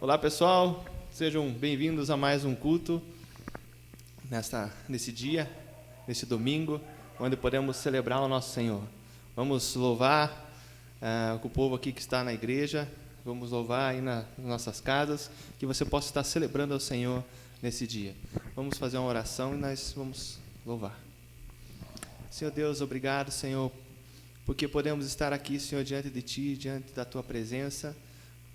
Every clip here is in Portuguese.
Olá pessoal, sejam bem-vindos a mais um culto nesse dia, nesse domingo, onde podemos celebrar o nosso Senhor. Vamos louvar com o povo aqui que está na igreja, vamos louvar aí nas nossas casas, que você possa estar celebrando ao Senhor nesse dia. Vamos fazer uma oração e nós vamos louvar. Senhor Deus, obrigado, Senhor, porque podemos estar aqui, Senhor, diante de Ti, diante da Tua presença.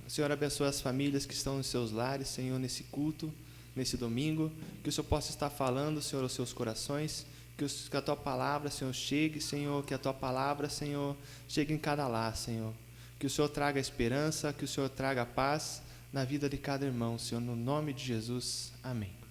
Senhor, abençoe as famílias que estão nos seus lares, Senhor, nesse culto, nesse domingo, que o Senhor possa estar falando, Senhor, aos seus corações, que a Tua palavra, Senhor, chegue, Senhor, que a Tua palavra, Senhor, chegue em cada lar, Senhor, que o Senhor traga esperança, que o Senhor traga paz na vida de cada irmão, Senhor, no nome de Jesus, amém.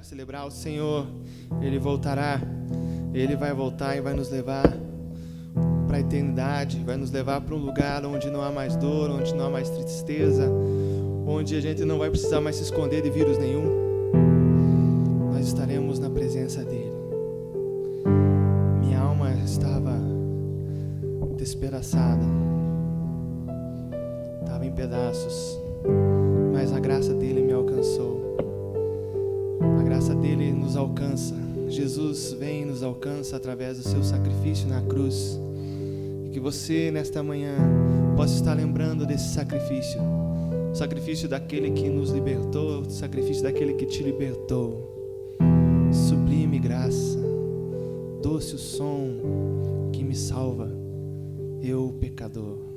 Celebrar o Senhor, Ele voltará, Ele vai voltar e vai nos levar para a eternidade, vai nos levar para um lugar onde não há mais dor, onde não há mais tristeza, onde a gente não vai precisar mais se esconder de vírus nenhum. Nós estaremos na presença dEle. Minha alma estava despedaçada, estava em pedaços, mas a graça dEle me alcançou. A graça dele nos alcança. Jesus vem e nos alcança através do seu sacrifício na cruz. E que você, nesta manhã, possa estar lembrando desse sacrifício. o sacrifício daquele que nos libertou, o sacrifício daquele que te libertou. Sublime graça, doce o som que me salva, eu pecador.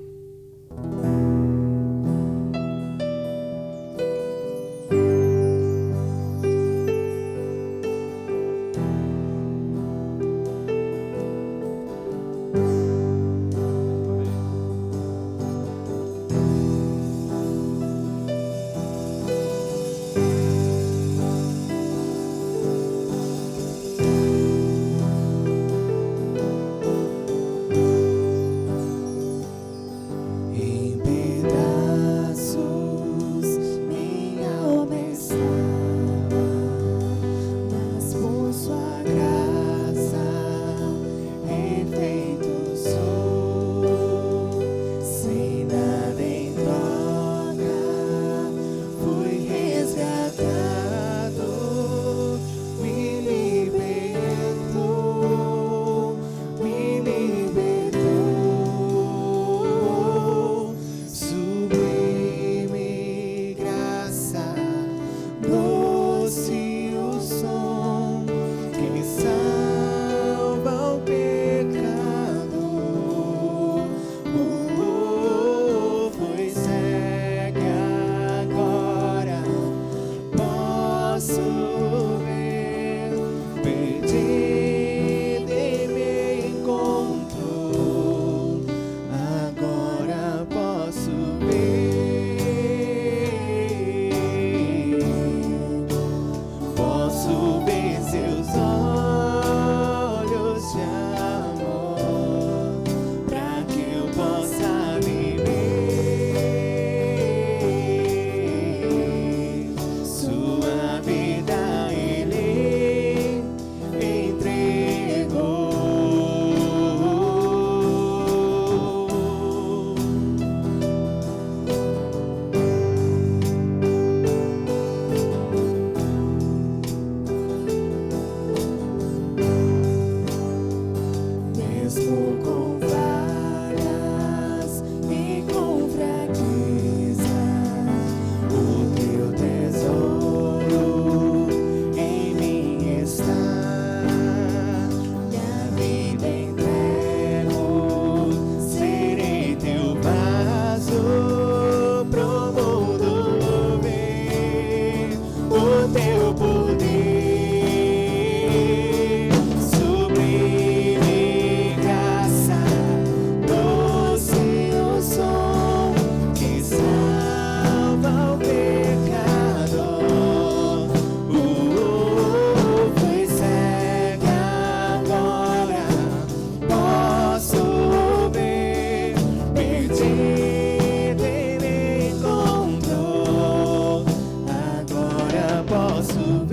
Posso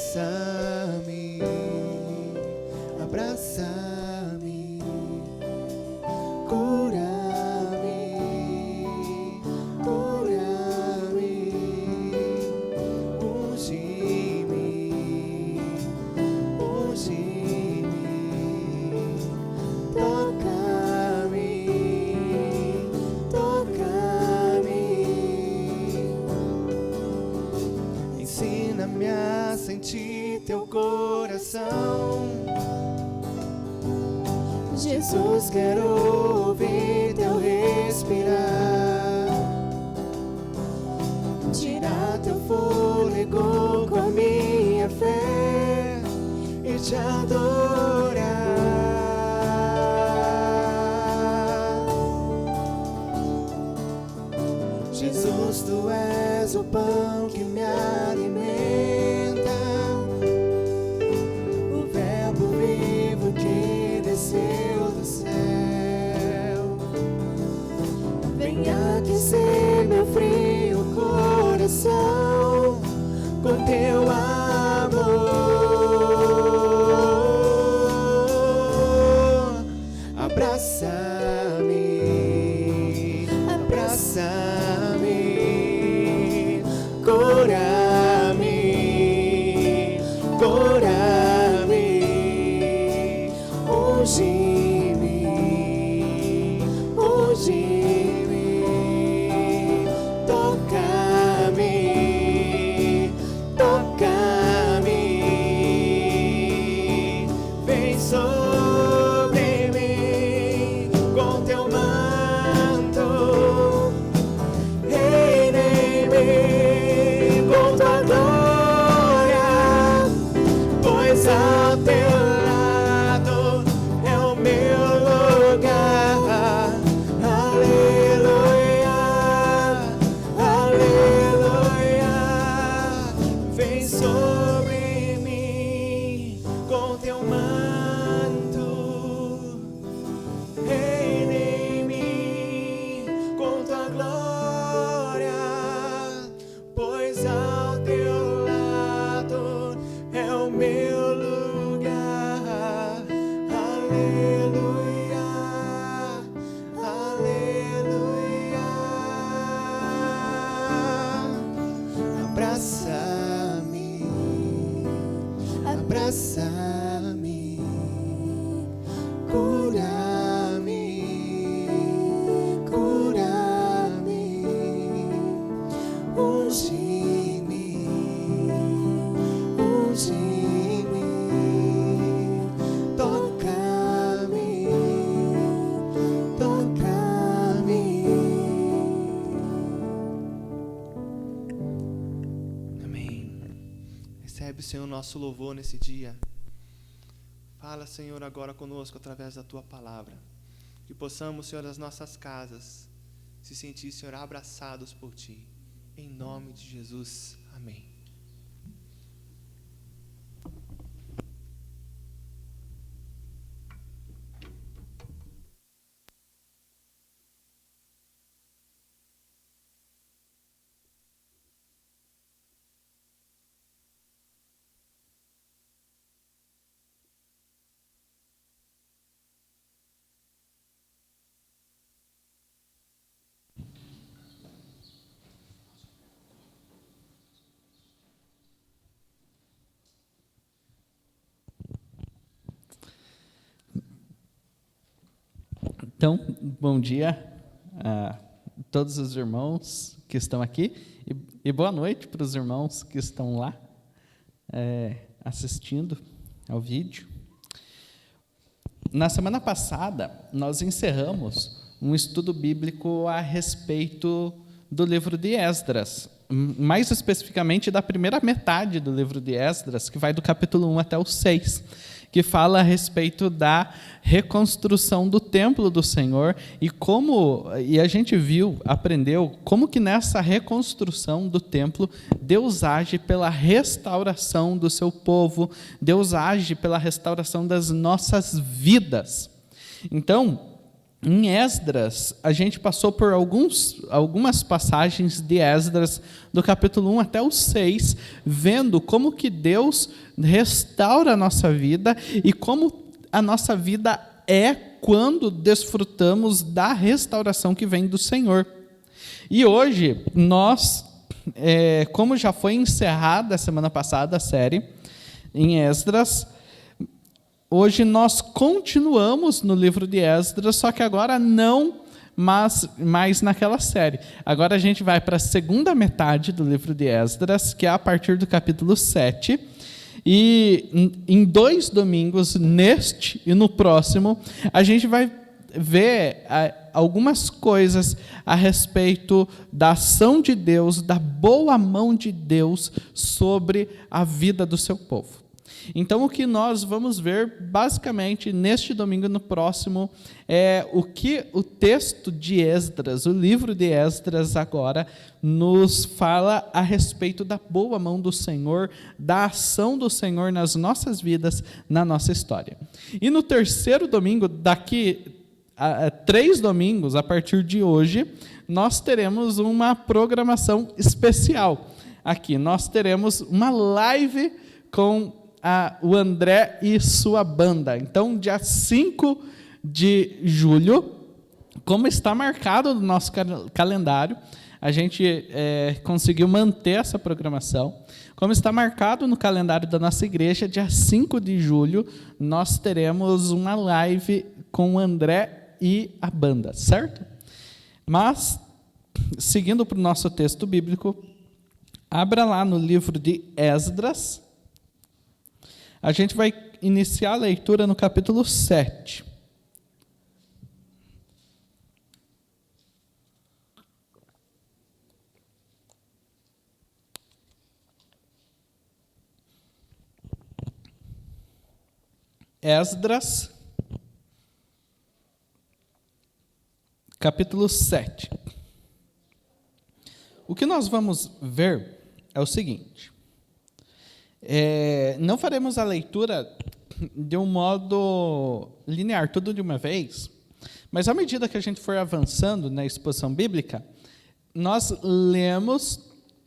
abraça-me, abraça-me, cura-me, cura-me, unge-me, unge-me, toca-me, toca-me, ensina-me a sentir teu coração. Jesus, quero ouvir teu respirar, tirar teu fôlego com a minha fé e te adorar. Jesus, tu és o pão que me alimenta, o verbo vivo que desceu do céu. Vem aquecer meu frio coração com teu amor. Abraça-me, abraça-me, cura-me, cura-me, unge-me, unge-me, toca-me, toca-me, vem sobre mim com teu manto, reina em mim com tua glória, pois ao teu lado é o meu lugar. Aleluia, aleluia, vem sobre mim com teu manto, reina em mim com tua glória, pois ao teu lado é o meu lugar. Aleluia, aleluia, abraça-me, abraça-me, cura-me, cura-me, unge-me, unge-me, toca-me, toca-me. Amém. Recebe, Senhor, o nosso louvor nesse dia. Fala, Senhor, agora conosco através da Tua palavra. Que possamos, Senhor, nas nossas casas se sentir, Senhor, abraçados por Ti. Em nome de Jesus. Amém. Então, bom dia a todos os irmãos que estão aqui e boa noite para os irmãos que estão lá assistindo ao vídeo. Na semana passada, nós encerramos um estudo bíblico a respeito do livro de Esdras, mais especificamente da primeira metade do livro de Esdras, que vai do capítulo 1 até o 6, que fala a respeito da reconstrução do templo do Senhor e a gente aprendeu como que nessa reconstrução do templo, Deus age pela restauração do seu povo, Deus age pela restauração das nossas vidas. Então, Em Esdras, a gente passou por algumas passagens de Esdras, do capítulo 1 até o 6, vendo como que Deus restaura a nossa vida e como a nossa vida é quando desfrutamos da restauração que vem do Senhor. E hoje, nós, como já foi encerrada a semana passada a série em Esdras, hoje nós continuamos no livro de Esdras, só que agora não mais naquela série. Agora a gente vai para a segunda metade do livro de Esdras, que é a partir do capítulo 7. E em 2 domingos, neste e no próximo, a gente vai ver algumas coisas a respeito da ação de Deus, da boa mão de Deus sobre a vida do seu povo. Então, o que nós vamos ver, basicamente, neste domingo e no próximo, é o que o texto de Esdras, o livro de Esdras agora, nos fala a respeito da boa mão do Senhor, da ação do Senhor nas nossas vidas, na nossa história. E no terceiro domingo, daqui a 3 domingos, a partir de hoje, nós teremos uma programação especial aqui. Nós teremos uma live com o André e sua banda. Então, dia 5 de julho, como está marcado no nosso calendário, a gente conseguiu manter essa programação. Como está marcado no calendário da nossa igreja, dia 5 de julho, nós teremos uma live com o André e a banda, certo? Mas, seguindo para o nosso texto bíblico, abra lá no livro de Esdras. A gente vai iniciar a leitura no capítulo 7. Esdras, capítulo 7. O que nós vamos ver é o seguinte. Não faremos a leitura de um modo linear, tudo de uma vez, mas à medida que a gente for avançando na exposição bíblica, nós lemos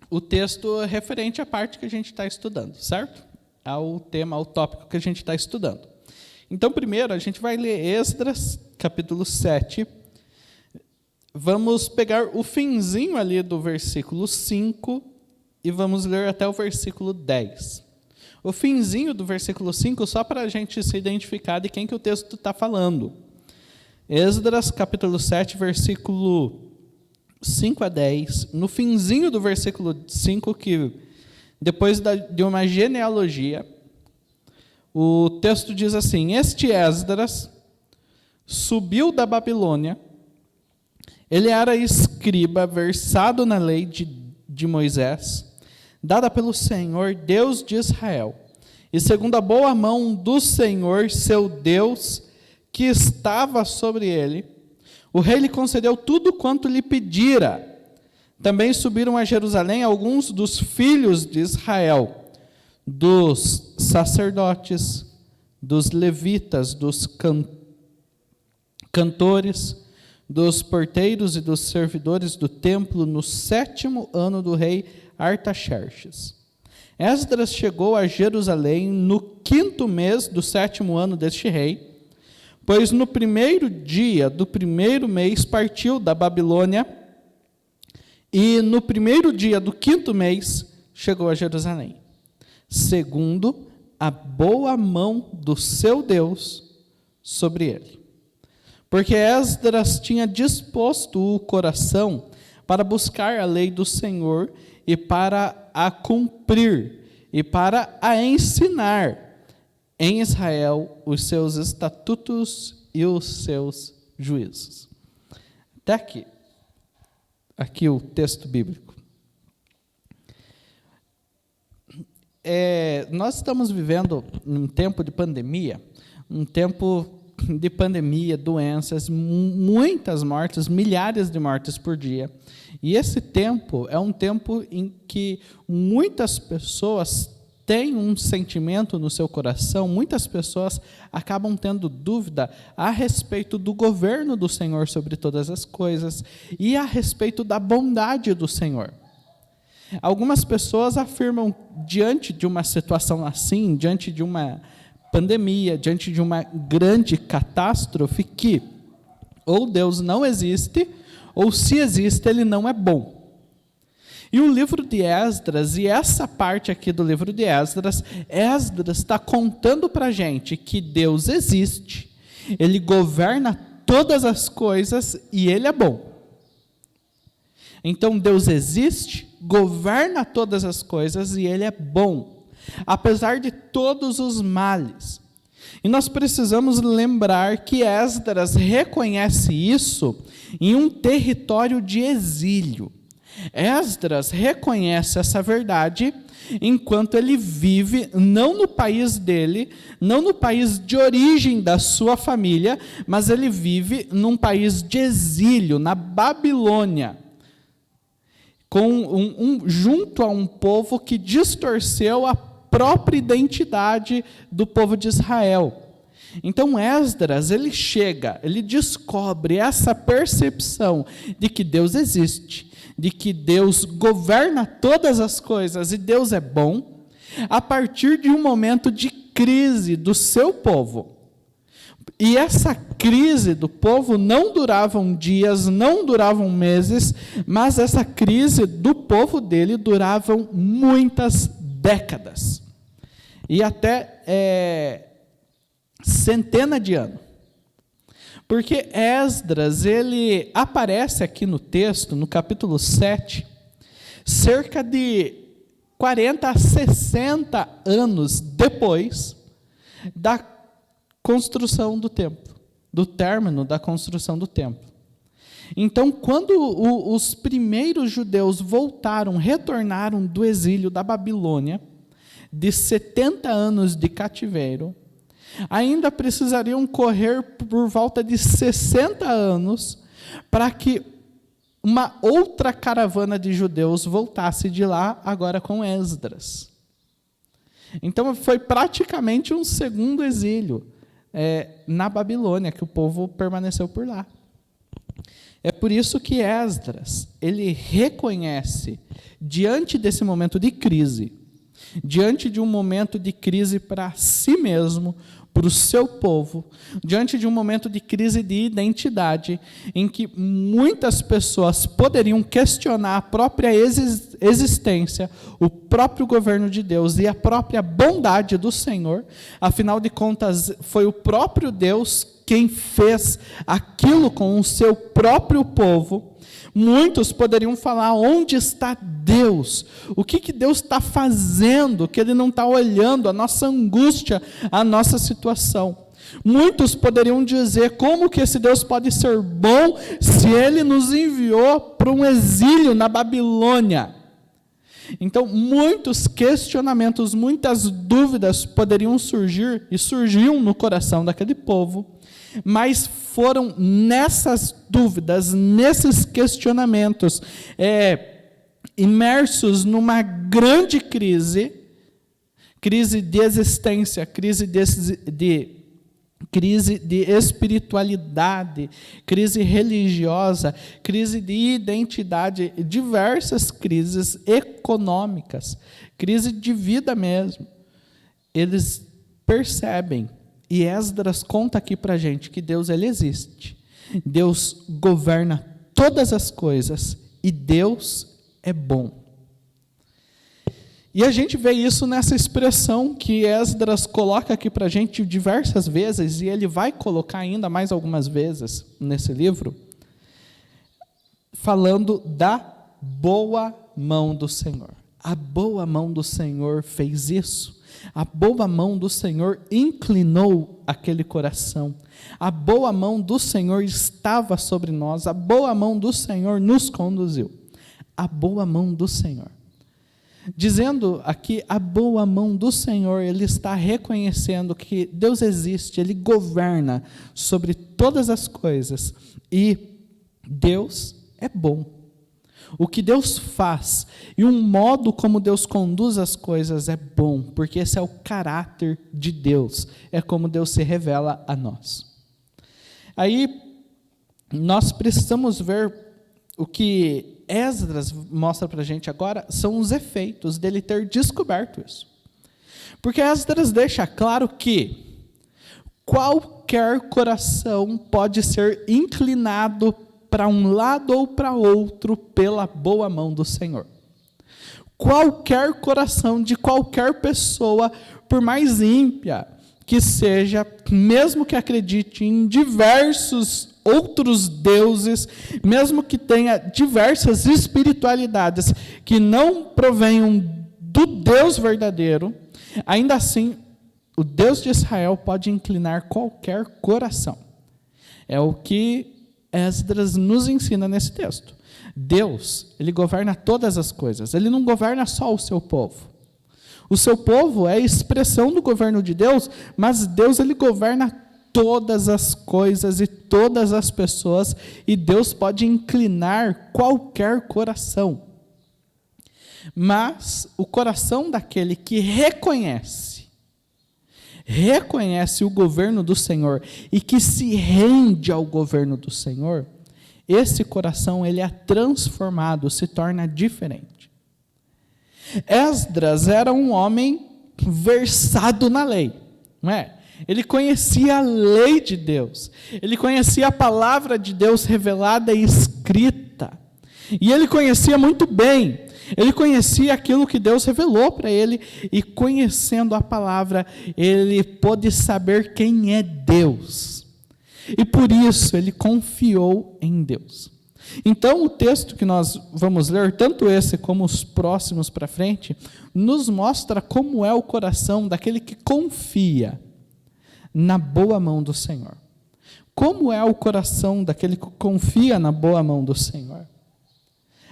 o texto referente à parte que a gente está estudando, certo? Ao tema, ao tópico que a gente está estudando. Então, primeiro, a gente vai ler Esdras, capítulo 7. Vamos pegar o finzinho ali do versículo 5 e vamos ler até o versículo 10. O finzinho do versículo 5, só para a gente se identificar de quem que o texto está falando. Esdras, capítulo 7, versículo 5 a 10. No finzinho do versículo 5, que depois de uma genealogia, o texto diz assim: Este Esdras subiu da Babilônia, ele era escriba, versado na lei de Moisés, dada pelo Senhor, Deus de Israel, e segundo a boa mão do Senhor, seu Deus, que estava sobre ele, o rei lhe concedeu tudo quanto lhe pedira. Também subiram a Jerusalém alguns dos filhos de Israel, dos sacerdotes, dos levitas, dos cantores, dos porteiros e dos servidores do templo, no 7º ano do rei Artaxerxes. Esdras chegou a Jerusalém no 5º mês do 7º ano deste rei, pois no 1º dia do 1º mês partiu da Babilônia, e no 1º dia do 5º mês chegou a Jerusalém, segundo a boa mão do seu Deus sobre ele. Porque Esdras tinha disposto o coração para buscar a lei do Senhor e para a cumprir, e para a ensinar em Israel os seus estatutos e os seus juízos. Até aqui o texto bíblico. Nós estamos vivendo um tempo de pandemia, doenças, muitas mortes, milhares de mortes por dia. E esse tempo é um tempo em que muitas pessoas tem um sentimento no seu coração, muitas pessoas acabam tendo dúvida a respeito do governo do Senhor sobre todas as coisas e a respeito da bondade do Senhor. Algumas pessoas afirmam, diante de uma situação assim, diante de uma pandemia, diante de uma grande catástrofe, que ou Deus não existe, ou se existe, ele não é bom. E o livro de Esdras, e essa parte aqui do livro de Esdras está contando para a gente que Deus existe, ele governa todas as coisas e ele é bom. Então Deus existe, governa todas as coisas e ele é bom, apesar de todos os males. E nós precisamos lembrar que Esdras reconhece isso em um território de exílio. Esdras reconhece essa verdade enquanto ele vive não no país dele, não no país de origem da sua família, mas ele vive num país de exílio, na Babilônia, junto a um povo que distorceu a própria identidade do povo de Israel. Então Esdras, ele descobre essa percepção de que Deus existe, de que Deus governa todas as coisas e Deus é bom, a partir de um momento de crise do seu povo. E essa crise do povo não durava dias, não duravam meses, mas essa crise do povo dele durava muitas décadas. E até centenas de anos. Porque Esdras, ele aparece aqui no texto, no capítulo 7, cerca de 40 a 60 anos depois da construção do templo, do término da construção do templo. Então, quando os primeiros judeus retornaram do exílio da Babilônia, de 70 anos de cativeiro, ainda precisariam correr por volta de 60 anos para que uma outra caravana de judeus voltasse de lá, agora com Esdras. Então, foi praticamente um segundo exílio na Babilônia, que o povo permaneceu por lá. É por isso que Esdras, ele reconhece, diante desse momento de crise, diante de um momento de crise para si mesmo, para o seu povo, diante de um momento de crise de identidade, em que muitas pessoas poderiam questionar a própria existência, o próprio governo de Deus e a própria bondade do Senhor. Afinal de contas, foi o próprio Deus quem fez aquilo com o seu próprio povo. Muitos poderiam falar: onde está Deus? O que Deus está fazendo? Que Ele não está olhando a nossa angústia, a nossa situação. Muitos poderiam dizer: como que esse Deus pode ser bom se Ele nos enviou para um exílio na Babilônia? Então, muitos questionamentos, muitas dúvidas poderiam surgir, e surgiam no coração daquele povo, mas foram nessas dúvidas, nesses questionamentos, imersos numa grande crise de existência, crise de espiritualidade, crise religiosa, crise de identidade, diversas crises econômicas, crise de vida mesmo. Eles percebem, e Esdras conta aqui para a gente que Deus, ele existe. Deus governa todas as coisas e Deus é bom. E a gente vê isso nessa expressão que Esdras coloca aqui para a gente diversas vezes, e ele vai colocar ainda mais algumas vezes nesse livro, falando da boa mão do Senhor. A boa mão do Senhor fez isso. A boa mão do Senhor inclinou aquele coração. A boa mão do Senhor estava sobre nós. A boa mão do Senhor nos conduziu. A boa mão do Senhor. Dizendo aqui a boa mão do Senhor, ele está reconhecendo que Deus existe, ele governa sobre todas as coisas e Deus é bom. O que Deus faz e um modo como Deus conduz as coisas é bom, porque esse é o caráter de Deus, é como Deus se revela a nós. Aí, nós precisamos ver o que Esdras mostra para a gente agora, são os efeitos dele ter descoberto isso. Porque Esdras deixa claro que qualquer coração pode ser inclinado para um lado ou para outro pela boa mão do Senhor. Qualquer coração de qualquer pessoa, por mais ímpia que seja, mesmo que acredite em diversos outros deuses, mesmo que tenha diversas espiritualidades que não provenham do Deus verdadeiro, ainda assim, o Deus de Israel pode inclinar qualquer coração. É o que Esdras nos ensina nesse texto. Deus, ele governa todas as coisas, ele não governa só o seu povo. O seu povo é a expressão do governo de Deus, mas Deus, ele governa todas as coisas e todas as pessoas, e Deus pode inclinar qualquer coração. Mas o coração daquele que reconhece o governo do Senhor e que se rende ao governo do Senhor, esse coração ele é transformado, se torna diferente. Esdras era um homem versado na lei, não é? Ele conhecia a lei de Deus, ele conhecia a palavra de Deus revelada e escrita, e ele conhecia muito bem. Ele conhecia aquilo que Deus revelou para ele, e conhecendo a palavra, ele pôde saber quem é Deus. E por isso ele confiou em Deus. Então o texto que nós vamos ler, tanto esse como os próximos para frente, nos mostra como é o coração daquele que confia na boa mão do Senhor. Como é o coração daquele que confia na boa mão do Senhor?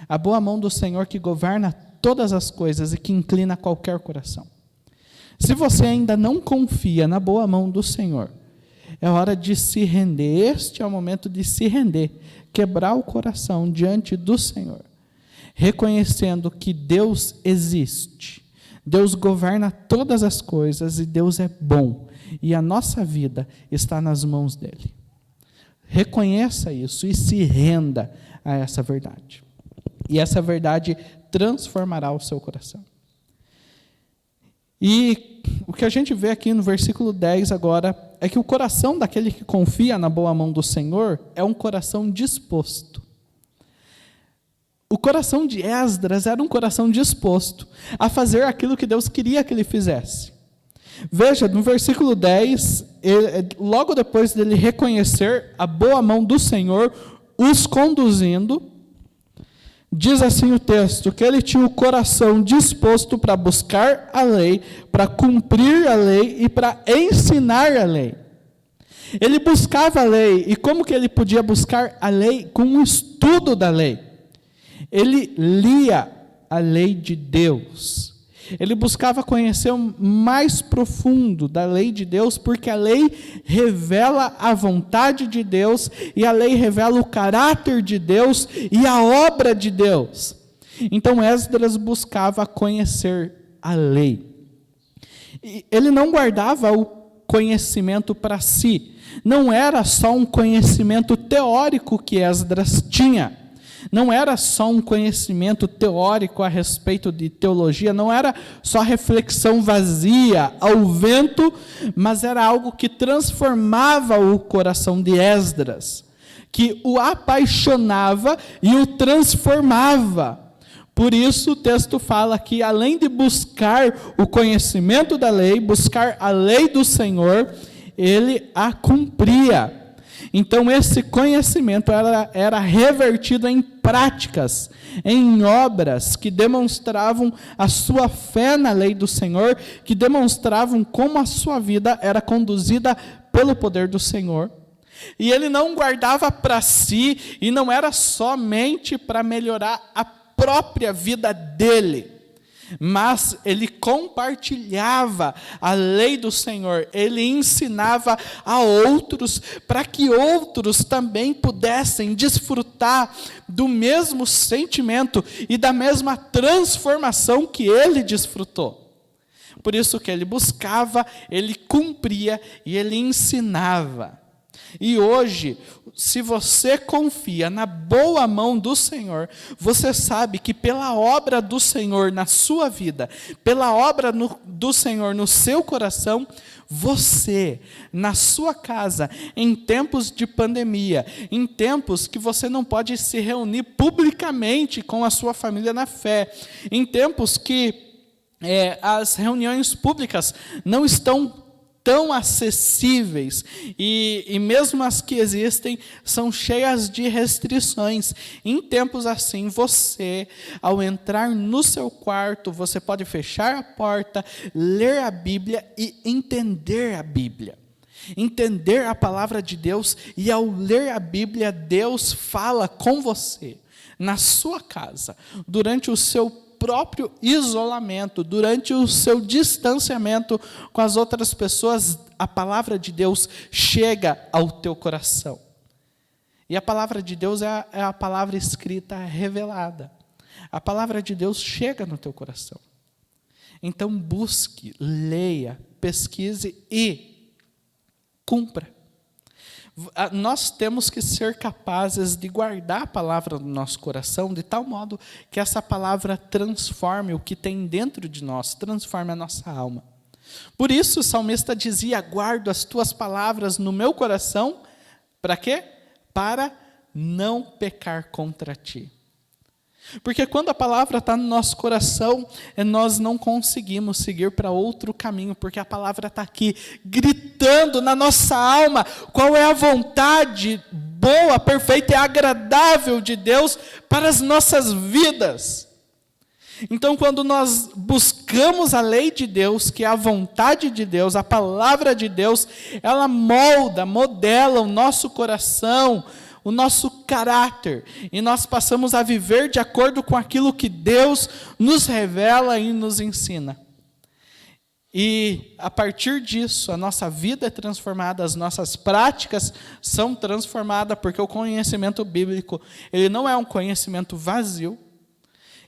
A boa mão do Senhor que governa todas as coisas e que inclina qualquer coração. Se você ainda não confia na boa mão do Senhor, é hora de se render. Este é o momento de se render, quebrar o coração diante do Senhor, reconhecendo que Deus existe, Deus governa todas as coisas e Deus é bom, e a nossa vida está nas mãos dele. Reconheça isso e se renda a essa verdade. E essa verdade transformará o seu coração. E o que a gente vê aqui no versículo 10 agora, é que o coração daquele que confia na boa mão do Senhor é um coração disposto. O coração de Esdras era um coração disposto a fazer aquilo que Deus queria que ele fizesse. Veja, no versículo 10, logo depois dele reconhecer a boa mão do Senhor, os conduzindo, diz assim o texto, que ele tinha o coração disposto para buscar a lei, para cumprir a lei e para ensinar a lei. Ele buscava a lei, e como que ele podia buscar a lei? Com um estudo da lei. Ele lia a lei de Deus. Ele buscava conhecer o mais profundo da lei de Deus, porque a lei revela a vontade de Deus, e a lei revela o caráter de Deus e a obra de Deus. Então Esdras buscava conhecer a lei. E ele não guardava o conhecimento para si. Não era só um conhecimento teórico que Esdras tinha. Não era só um conhecimento teórico a respeito de teologia, não era só reflexão vazia, ao vento, mas era algo que transformava o coração de Esdras, que o apaixonava e o transformava. Por isso o texto fala que, além de buscar o conhecimento da lei, buscar a lei do Senhor, ele a cumpria. Então esse conhecimento era revertido em práticas, em obras que demonstravam a sua fé na lei do Senhor, que demonstravam como a sua vida era conduzida pelo poder do Senhor. E ele não guardava para si, e não era somente para melhorar a própria vida dele. mas ele compartilhava a lei do Senhor, ele ensinava a outros, para que outros também pudessem desfrutar do mesmo sentimento e da mesma transformação que ele desfrutou. Por isso que ele buscava, ele cumpria e ele ensinava. E hoje, se você confia na boa mão do Senhor, você sabe que pela obra do Senhor na sua vida, pela obra do Senhor no seu coração, você, na sua casa, em tempos de pandemia, em tempos que você não pode se reunir publicamente com a sua família na fé, em tempos que as reuniões públicas não estão tão acessíveis, e mesmo as que existem são cheias de restrições. Em tempos assim, você, ao entrar no seu quarto, você pode fechar a porta, ler a Bíblia e entender a Bíblia. Entender a palavra de Deus, e ao ler a Bíblia, Deus fala com você, na sua casa, durante o seu próprio isolamento, durante o seu distanciamento com as outras pessoas, a palavra de Deus chega ao teu coração. E a palavra de Deus é a palavra escrita revelada. A palavra de Deus chega no teu coração. Então busque, leia, pesquise e cumpra. Nós temos que ser capazes de guardar a palavra no nosso coração, de tal modo que essa palavra transforme o que tem dentro de nós, transforme a nossa alma. Por isso o salmista dizia: guardo as tuas palavras no meu coração, para quê? Para não pecar contra ti. Porque quando a palavra está no nosso coração, nós não conseguimos seguir para outro caminho, porque a palavra está aqui, gritando na nossa alma qual é a vontade boa, perfeita e agradável de Deus para as nossas vidas. Então, quando nós buscamos a lei de Deus, que é a vontade de Deus, a palavra de Deus, ela modela o nosso coração, o nosso caráter, e nós passamos a viver de acordo com aquilo que Deus nos revela e nos ensina. E a partir disso, a nossa vida é transformada, as nossas práticas são transformadas, porque o conhecimento bíblico, ele não é um conhecimento vazio,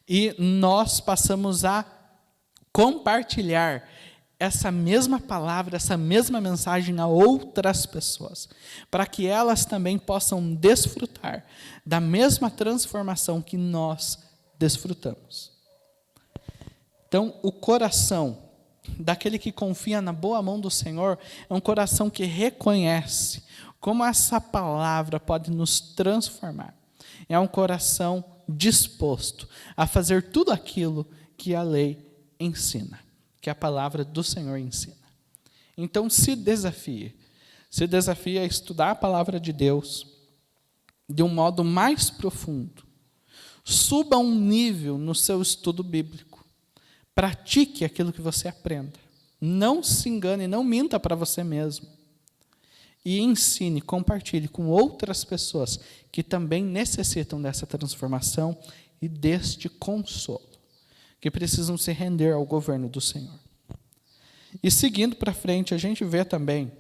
e nós passamos a compartilhar essa mesma palavra, essa mesma mensagem a outras pessoas, para que elas também possam desfrutar da mesma transformação que nós desfrutamos. Então, o coração daquele que confia na boa mão do Senhor é um coração que reconhece como essa palavra pode nos transformar. É um coração disposto a fazer tudo aquilo que a lei ensina, que a palavra do Senhor ensina. Então se desafie a estudar a palavra de Deus de um modo mais profundo. Suba um nível no seu estudo bíblico. Pratique aquilo que você aprenda. Não se engane, não minta para você mesmo. E ensine, compartilhe com outras pessoas que também necessitam dessa transformação e deste consolo, que precisam se render ao governo do Senhor. E seguindo para frente, a gente vê também,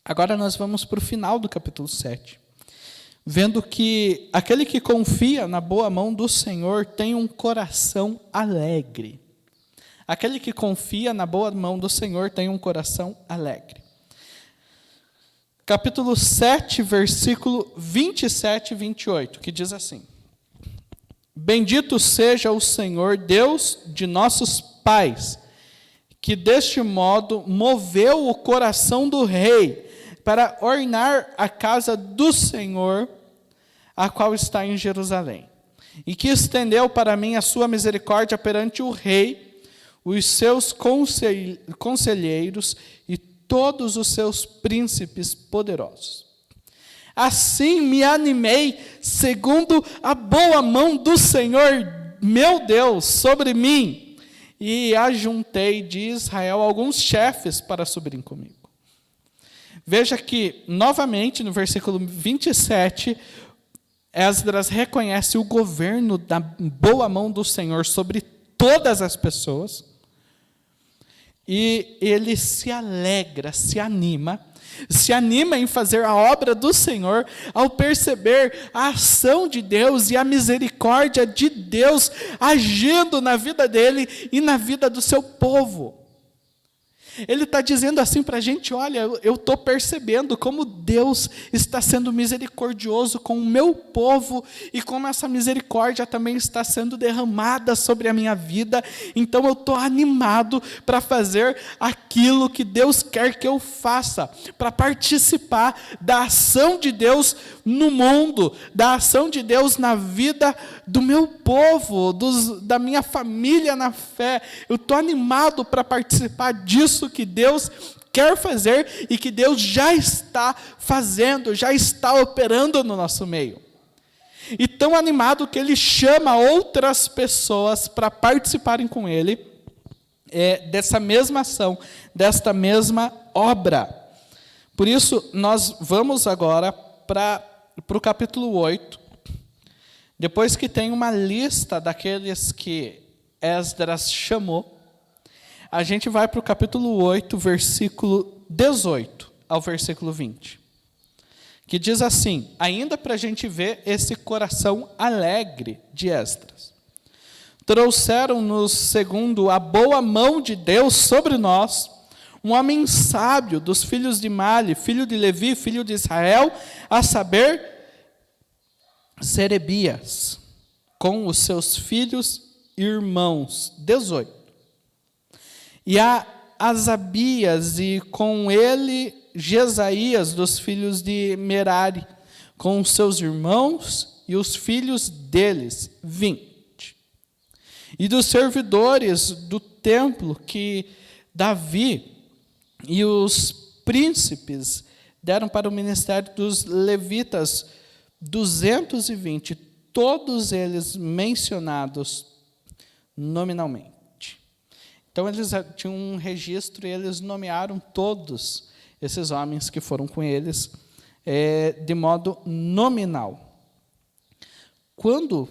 agora nós vamos para o final do capítulo 7, vendo que aquele que confia na boa mão do Senhor tem um coração alegre. Aquele que confia na boa mão do Senhor tem um coração alegre. Capítulo 7, versículo 27 e 28, que diz assim: Bendito seja o Senhor, Deus de nossos pais, que deste modo moveu o coração do rei para ornar a casa do Senhor, a qual está em Jerusalém, e que estendeu para mim a sua misericórdia perante o rei, os seus conselheiros e todos os seus príncipes poderosos. Assim me animei, segundo a boa mão do Senhor, meu Deus, sobre mim, e ajuntei de Israel alguns chefes para subirem comigo. Veja que, novamente, no versículo 27, Esdras reconhece o governo da boa mão do Senhor sobre todas as pessoas. E ele se alegra, se anima em fazer a obra do Senhor, ao perceber a ação de Deus e a misericórdia de Deus agindo na vida dele e na vida do seu povo. Ele está dizendo assim para a gente: olha, eu estou percebendo como Deus está sendo misericordioso com o meu povo e como essa misericórdia também está sendo derramada sobre a minha vida. Então eu estou animado para fazer aquilo que Deus quer que eu faça, para participar da ação de Deus no mundo, da ação de Deus na vida do meu povo, da minha família na fé. Eu estou animado para participar disso que Deus quer fazer e que Deus já está fazendo, já está operando no nosso meio. E tão animado que ele chama outras pessoas para participarem com ele dessa mesma ação, desta mesma obra. Por isso, nós vamos agora para o capítulo 8, depois que tem uma lista daqueles que Esdras chamou. A gente vai para o capítulo 8, versículo 18 ao versículo 20. Que diz assim, ainda para a gente ver esse coração alegre de Esdras. Trouxeram-nos, segundo a boa mão de Deus sobre nós, um homem sábio dos filhos de Mali, filho de Levi, filho de Israel, a saber, Serebias, com os seus filhos e irmãos. 18. E a Asabias, e com ele Jesaías, dos filhos de Merari, com os seus irmãos e os filhos deles, 20. E dos servidores do templo que Davi e os príncipes deram para o ministério dos levitas, 220, todos eles mencionados nominalmente. Então, eles tinham um registro e eles nomearam todos esses homens que foram com eles de modo nominal. Quando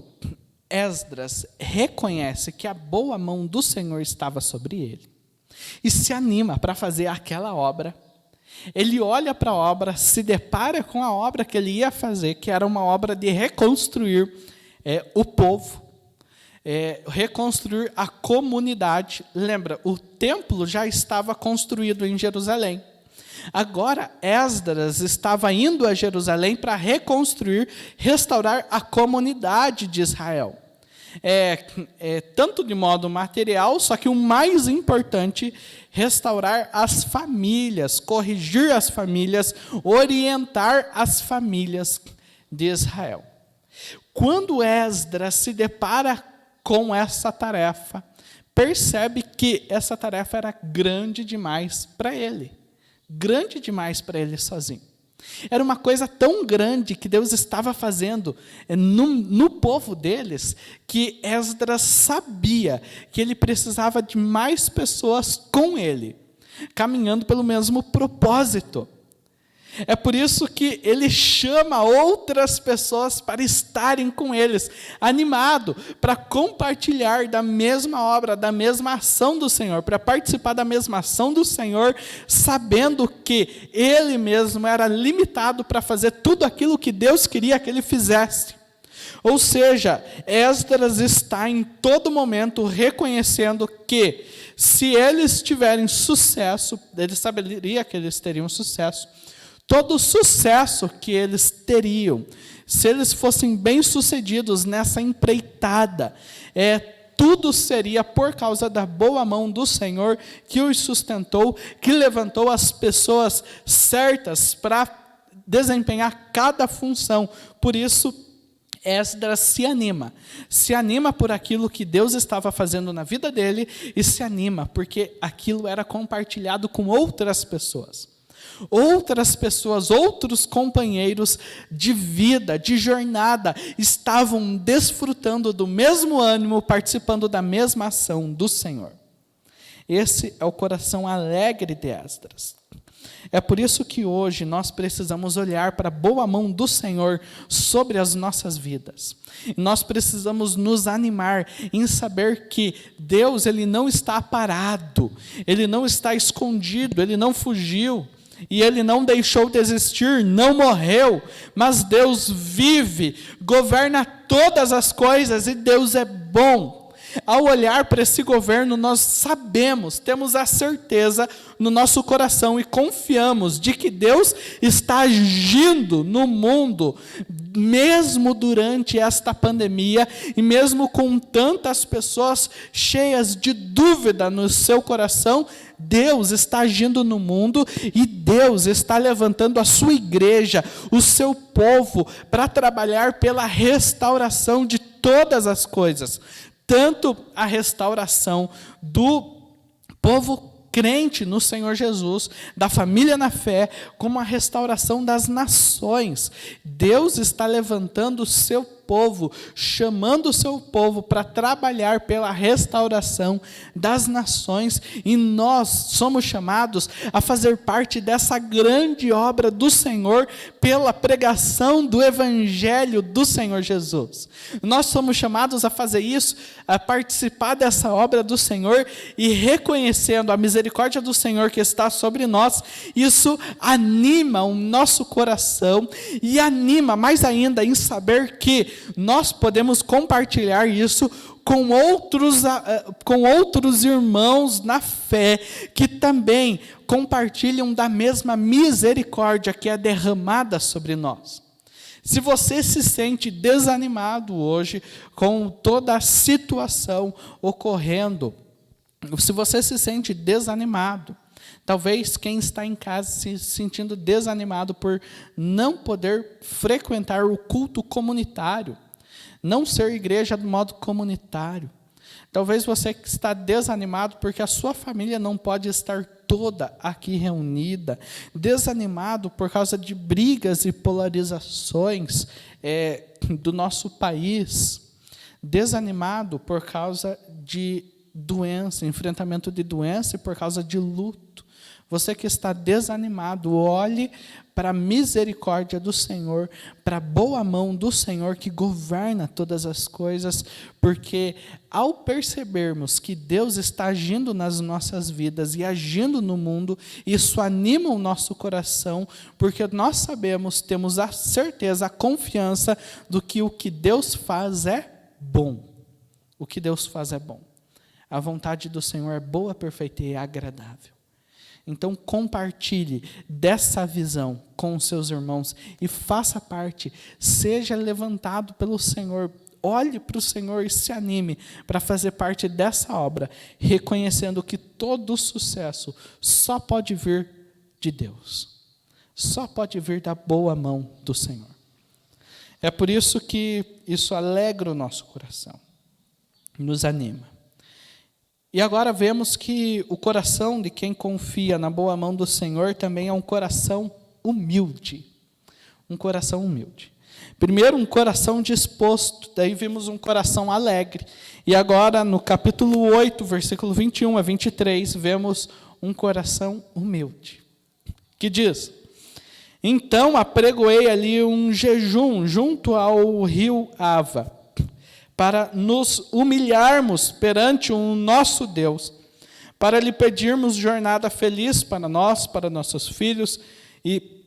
Esdras reconhece que a boa mão do Senhor estava sobre ele e se anima para fazer aquela obra, ele olha para a obra, se depara com a obra que ele ia fazer, que era uma obra de reconstruir o povo, reconstruir a comunidade. Lembra, o templo já estava construído em Jerusalém. Agora, Esdras estava indo a Jerusalém para reconstruir, restaurar a comunidade de Israel. Tanto de modo material, só que o mais importante, restaurar as famílias, corrigir as famílias, orientar as famílias de Israel. Quando Esdras se depara com essa tarefa, percebe que essa tarefa era grande demais para ele. Grande demais para ele sozinho. Era uma coisa tão grande que Deus estava fazendo no povo deles, que Esdras sabia que ele precisava de mais pessoas com ele, caminhando pelo mesmo propósito. É por isso que ele chama outras pessoas para estarem com eles, animado para compartilhar da mesma obra, da mesma ação do Senhor, para participar da mesma ação do Senhor, sabendo que ele mesmo era limitado para fazer tudo aquilo que Deus queria que ele fizesse. Ou seja, Esdras está em todo momento reconhecendo que, se eles tiverem sucesso, ele saberia que eles teriam sucesso. Todo o sucesso que eles teriam, se eles fossem bem-sucedidos nessa empreitada, tudo seria por causa da boa mão do Senhor que os sustentou, que levantou as pessoas certas para desempenhar cada função. Por isso, Esdras se anima por aquilo que Deus estava fazendo na vida dele e se anima porque aquilo era compartilhado com outras pessoas. Outras pessoas, outros companheiros de vida, de jornada, estavam desfrutando do mesmo ânimo, participando da mesma ação do Senhor. Esse é o coração alegre de Esdras. É por isso que hoje nós precisamos olhar para a boa mão do Senhor sobre as nossas vidas. Nós precisamos nos animar em saber que Deus, Ele não está parado, Ele não está escondido, Ele não fugiu. E Ele não deixou de existir, não morreu, mas Deus vive, governa todas as coisas e Deus é bom. Ao olhar para esse governo, nós sabemos, temos a certeza no nosso coração e confiamos de que Deus está agindo no mundo, mesmo durante esta pandemia e mesmo com tantas pessoas cheias de dúvida no seu coração, Deus está agindo no mundo e Deus está levantando a sua igreja, o seu povo, para trabalhar pela restauração de todas as coisas. Tanto a restauração do povo crente no Senhor Jesus, da família na fé, como a restauração das nações. Deus está levantando o seu povo, chamando o seu povo para trabalhar pela restauração das nações, e nós somos chamados a fazer parte dessa grande obra do Senhor pela pregação do Evangelho do Senhor Jesus. Nós somos chamados a fazer isso, a participar dessa obra do Senhor e reconhecendo a misericórdia do Senhor que está sobre nós. Isso anima o nosso coração e anima mais ainda em saber que nós podemos compartilhar isso com outros irmãos na fé, que também compartilham da mesma misericórdia que é derramada sobre nós. Se você se sente desanimado hoje com toda a situação ocorrendo, se você se sente desanimado, talvez quem está em casa se sentindo desanimado por não poder frequentar o culto comunitário, não ser igreja do modo comunitário. Talvez você que está desanimado porque a sua família não pode estar toda aqui reunida, desanimado por causa de brigas e polarizações do nosso país, desanimado por causa de doença, enfrentamento de doença e por causa de luto. Você que está desanimado, olhe para a misericórdia do Senhor, para a boa mão do Senhor que governa todas as coisas, porque ao percebermos que Deus está agindo nas nossas vidas e agindo no mundo, isso anima o nosso coração, porque nós sabemos, temos a certeza, a confiança do que o que Deus faz é bom. O que Deus faz é bom. A vontade do Senhor é boa, perfeita e agradável. Então, compartilhe dessa visão com os seus irmãos e faça parte, seja levantado pelo Senhor, olhe para o Senhor e se anime para fazer parte dessa obra, reconhecendo que todo o sucesso só pode vir de Deus, só pode vir da boa mão do Senhor. É por isso que isso alegra o nosso coração, nos anima. E agora vemos que o coração de quem confia na boa mão do Senhor também é um coração humilde. Um coração humilde. Primeiro, um coração disposto, daí vimos um coração alegre. E agora, no capítulo 8, versículo 21 a 23, vemos um coração humilde. Que diz: então apregoei ali um jejum junto ao rio Ava, para nos humilharmos perante o nosso Deus, para lhe pedirmos jornada feliz para nós, para nossos filhos e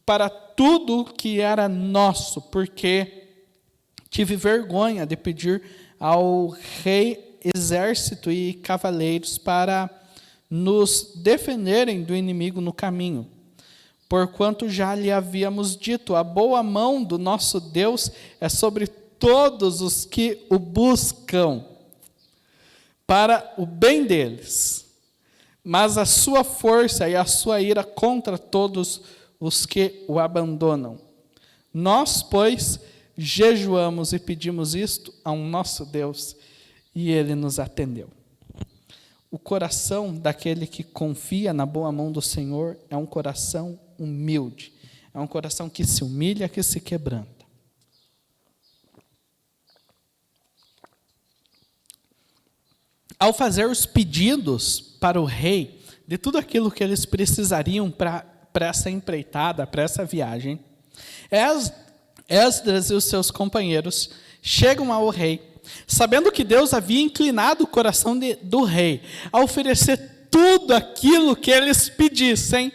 para tudo que era nosso, porque tive vergonha de pedir ao rei exército e cavaleiros para nos defenderem do inimigo no caminho, porquanto já lhe havíamos dito, a boa mão do nosso Deus é sobre todos os que o buscam, para o bem deles, mas a sua força e a sua ira contra todos os que o abandonam. Nós, pois, jejuamos e pedimos isto ao nosso Deus, e Ele nos atendeu. O coração daquele que confia na boa mão do Senhor é um coração humilde, é um coração que se humilha, que se quebranta. Ao fazer os pedidos para o rei, de tudo aquilo que eles precisariam para essa empreitada, para essa viagem, Esdras e os seus companheiros chegam ao rei, sabendo que Deus havia inclinado o coração do rei a oferecer tudo aquilo que eles pedissem.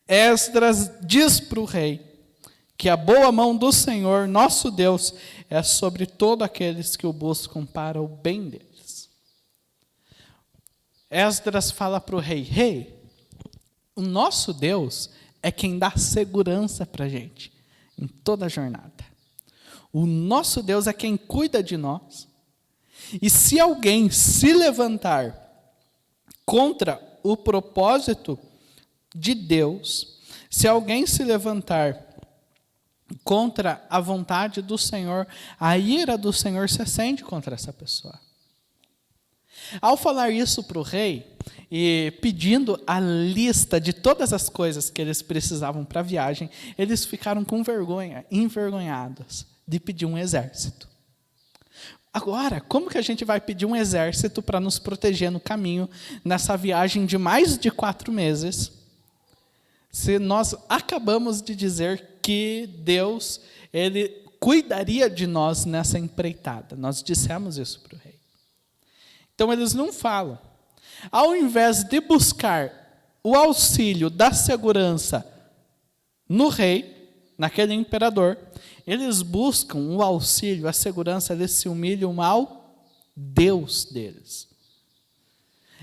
Esdras diz para o rei que a boa mão do Senhor, nosso Deus, é sobre todos aqueles que o buscam para o bem deles. Esdras fala para o rei: rei, o nosso Deus é quem dá segurança para a gente em toda a jornada. O nosso Deus é quem cuida de nós. E se alguém se levantar contra o propósito de Deus, se alguém se levantar contra a vontade do Senhor, a ira do Senhor se acende contra essa pessoa. Ao falar isso para o rei, e pedindo a lista de todas as coisas que eles precisavam para a viagem, eles ficaram com vergonha, envergonhados, de pedir um exército. Agora, como que a gente vai pedir um exército para nos proteger no caminho, nessa viagem de mais de 4 meses, se nós acabamos de dizer que Deus, Ele cuidaria de nós nessa empreitada? Nós dissemos isso para o rei. Então, eles não falam. Ao invés de buscar o auxílio da segurança no rei, naquele imperador, eles buscam o auxílio, a segurança, eles se humilham ao Deus deles.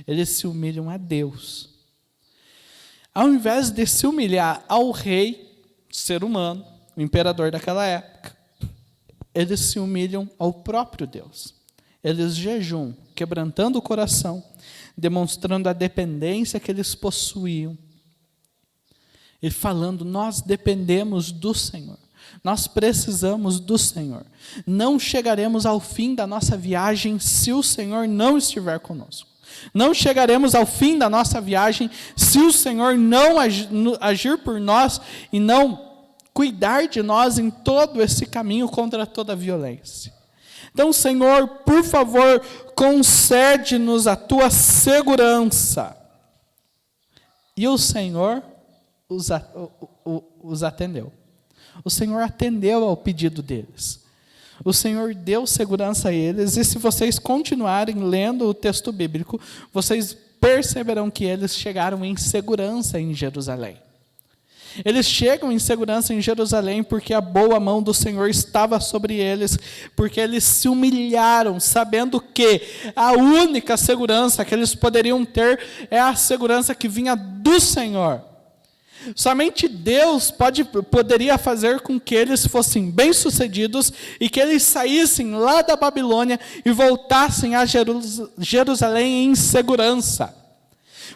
Eles se humilham a Deus. Ao invés de se humilhar ao rei, ser humano, o imperador daquela época, eles se humilham ao próprio Deus. Eles jejuam, quebrantando o coração, demonstrando a dependência que eles possuíam. E falando: nós dependemos do Senhor. Nós precisamos do Senhor. Não chegaremos ao fim da nossa viagem se o Senhor não estiver conosco. Não chegaremos ao fim da nossa viagem se o Senhor não agir por nós e não cuidar de nós em todo esse caminho contra toda a violência. Então, Senhor, por favor, concede-nos a tua segurança. E o Senhor os atendeu. O Senhor atendeu ao pedido deles. O Senhor deu segurança a eles, e se vocês continuarem lendo o texto bíblico, vocês perceberão que eles chegaram em segurança em Jerusalém. Eles chegam em segurança em Jerusalém porque a boa mão do Senhor estava sobre eles, porque eles se humilharam, sabendo que a única segurança que eles poderiam ter é a segurança que vinha do Senhor. Somente Deus poderia fazer com que eles fossem bem-sucedidos e que eles saíssem lá da Babilônia e voltassem a Jerusalém em segurança.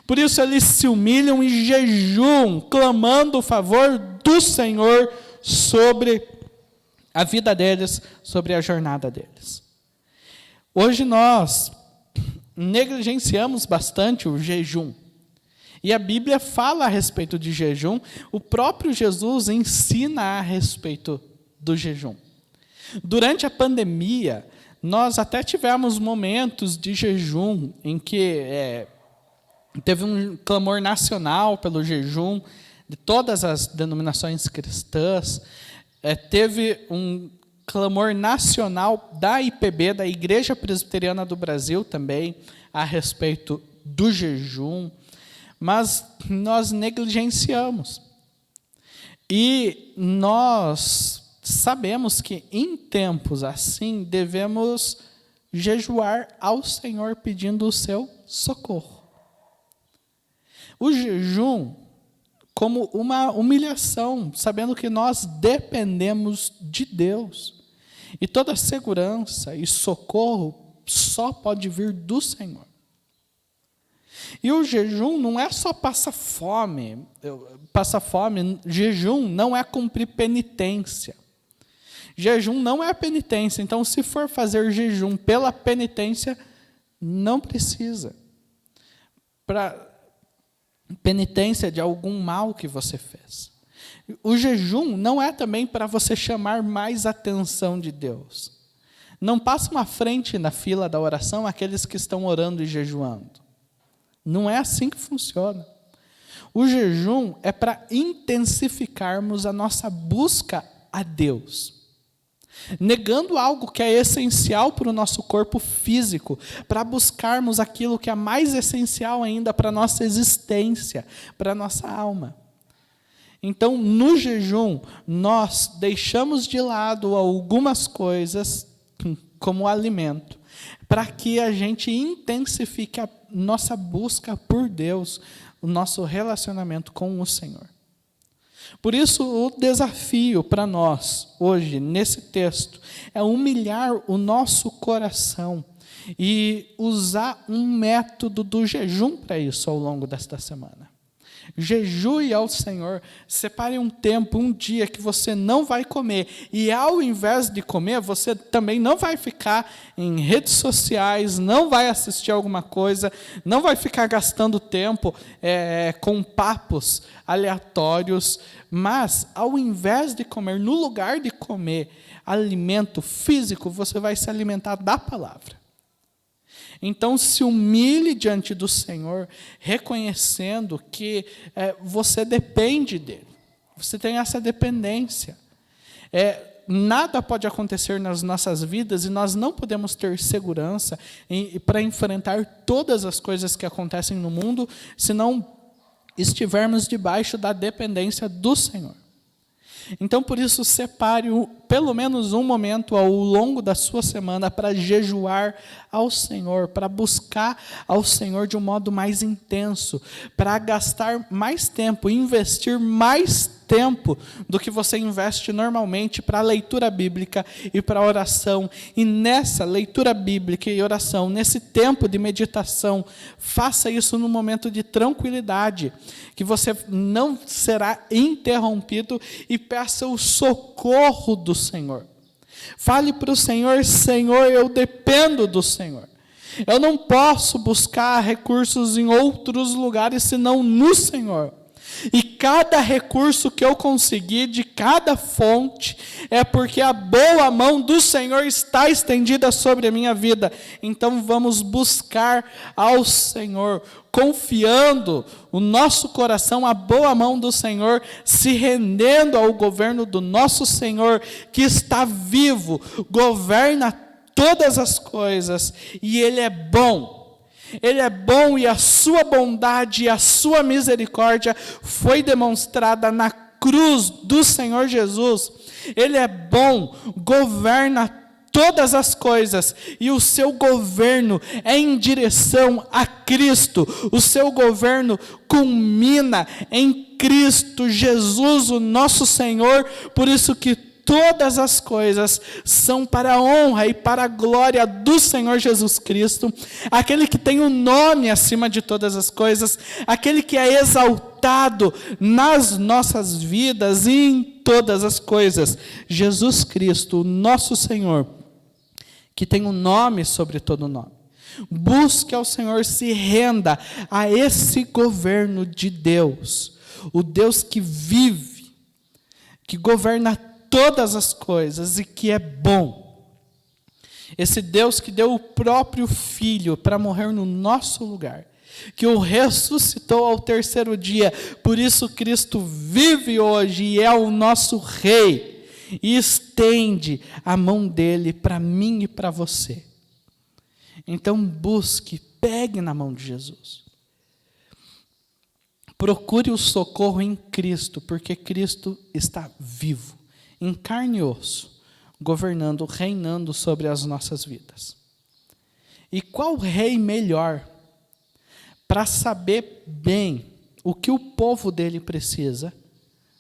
Por isso eles se humilham e jejuam, clamando o favor do Senhor sobre a vida deles, sobre a jornada deles. Hoje nós negligenciamos bastante o jejum. E a Bíblia fala a respeito de jejum, o próprio Jesus ensina a respeito do jejum. Durante a pandemia, nós até tivemos momentos de jejum em que teve um clamor nacional pelo jejum de todas as denominações cristãs. Teve um clamor nacional da IPB, da Igreja Presbiteriana do Brasil também, a respeito do jejum. Mas nós negligenciamos. E nós sabemos que em tempos assim devemos jejuar ao Senhor pedindo o seu socorro. O jejum como uma humilhação, sabendo que nós dependemos de Deus. E toda segurança e socorro só pode vir do Senhor. E o jejum não é só passar fome. Jejum não é cumprir penitência. Jejum não é penitência. Então, se for fazer jejum pela penitência, não precisa. Para penitência de algum mal que você fez. O jejum não é também para você chamar mais atenção de Deus. Não passam à frente na fila da oração aqueles que estão orando e jejuando. Não é assim que funciona. O jejum é para intensificarmos a nossa busca a Deus. Negando algo que é essencial para o nosso corpo físico, para buscarmos aquilo que é mais essencial ainda para a nossa existência, para a nossa alma. Então, no jejum, nós deixamos de lado algumas coisas, como alimento, para que a gente intensifique a nossa busca por Deus, o nosso relacionamento com o Senhor. Por isso, o desafio para nós, hoje, nesse texto, é humilhar o nosso coração e usar um método do jejum para isso ao longo desta semana. Jejue ao Senhor, separe um tempo, um dia que você não vai comer, e ao invés de comer, você também não vai ficar em redes sociais, não vai assistir alguma coisa, não vai ficar gastando tempo com papos aleatórios, mas ao invés de comer, no lugar de comer alimento físico, você vai se alimentar da palavra. Então, se humilhe diante do Senhor, reconhecendo que você depende dEle. Você tem essa dependência. Nada pode acontecer nas nossas vidas e nós não podemos ter segurança para enfrentar todas as coisas que acontecem no mundo, se não estivermos debaixo da dependência do Senhor. Então, por isso, separe pelo menos um momento ao longo da sua semana para jejuar ao Senhor, para buscar ao Senhor de um modo mais intenso, para gastar mais tempo, investir mais tempo do que você investe normalmente para a leitura bíblica e para a oração. E nessa leitura bíblica e oração, nesse tempo de meditação, faça isso num momento de tranquilidade, que você não será interrompido, e peça o socorro do Senhor. Fale para o Senhor: Senhor, eu dependo do Senhor. Eu não posso buscar recursos em outros lugares senão no Senhor. E cada recurso que eu conseguir de cada fonte é porque a boa mão do Senhor está estendida sobre a minha vida. Então vamos buscar ao Senhor, confiando o nosso coração à boa mão do Senhor, se rendendo ao governo do nosso Senhor, que está vivo, governa todas as coisas, e Ele é bom. Ele é bom, e a sua bondade e a sua misericórdia foi demonstrada na cruz do Senhor Jesus. Ele é bom, governa todas as coisas, e o seu governo é em direção a Cristo. O seu governo culmina em Cristo Jesus, o nosso Senhor. Por isso que todas as coisas são para a honra e para a glória do Senhor Jesus Cristo, aquele que tem o nome acima de todas as coisas, aquele que é exaltado nas nossas vidas e em todas as coisas. Jesus Cristo, o nosso Senhor, que tem o nome sobre todo nome. Busque ao Senhor, se renda a esse governo de Deus, o Deus que vive, que governa todas as coisas e que é bom. Esse Deus que deu o próprio Filho para morrer no nosso lugar, que o ressuscitou ao terceiro dia, por isso Cristo vive hoje e é o nosso Rei, e estende a mão dele para mim e para você. Então busque, pegue na mão de Jesus. Procure o socorro em Cristo, porque Cristo está vivo, em carne e osso, governando, reinando sobre as nossas vidas. E qual rei melhor para saber bem o que o povo dele precisa,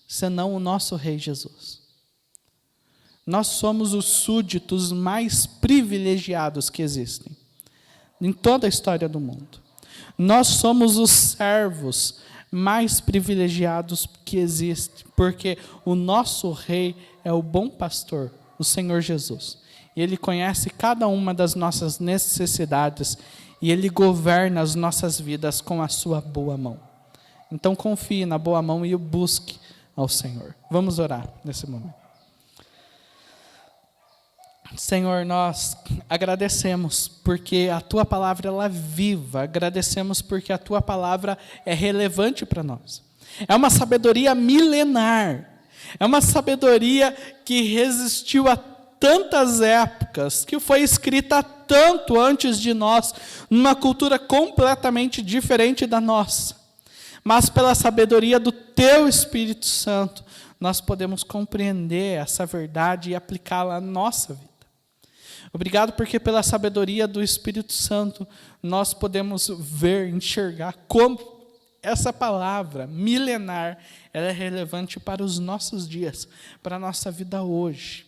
senão o nosso Rei Jesus? Nós somos os súditos mais privilegiados que existem em toda a história do mundo. Nós somos os servos mais privilegiados que existem, porque o nosso Rei é o bom pastor, o Senhor Jesus. E Ele conhece cada uma das nossas necessidades, e Ele governa as nossas vidas com a sua boa mão. Então confie na boa mão e o busque ao Senhor. Vamos orar nesse momento. Senhor, nós agradecemos porque a Tua palavra ela é viva, agradecemos porque a Tua palavra é relevante para nós. É uma sabedoria milenar, é uma sabedoria que resistiu a tantas épocas, que foi escrita tanto antes de nós, numa cultura completamente diferente da nossa. Mas pela sabedoria do Teu Espírito Santo, nós podemos compreender essa verdade e aplicá-la à nossa vida. Obrigado porque pela sabedoria do Espírito Santo, nós podemos ver, enxergar como essa palavra milenar ela é relevante para os nossos dias, para a nossa vida hoje.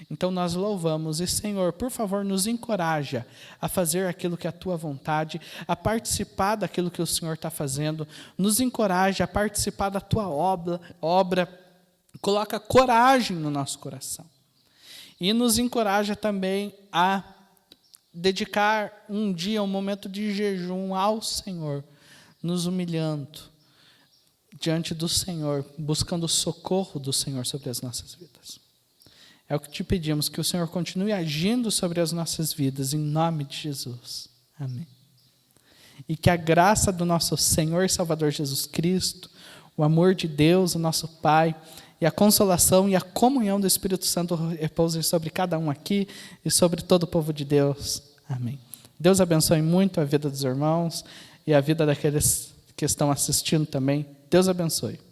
Então nós louvamos e, Senhor, por favor, nos encoraja a fazer aquilo que é a Tua vontade, a participar daquilo que o Senhor está fazendo, nos encoraja a participar da Tua obra, coloca coragem no nosso coração. E nos encoraja também a dedicar um dia, um momento de jejum ao Senhor, nos humilhando diante do Senhor, buscando o socorro do Senhor sobre as nossas vidas. É o que te pedimos, que o Senhor continue agindo sobre as nossas vidas, em nome de Jesus. Amém. E que a graça do nosso Senhor e Salvador Jesus Cristo, o amor de Deus, o nosso Pai, e a consolação e a comunhão do Espírito Santo repousem sobre cada um aqui e sobre todo o povo de Deus. Amém. Deus abençoe muito a vida dos irmãos e a vida daqueles que estão assistindo também. Deus abençoe.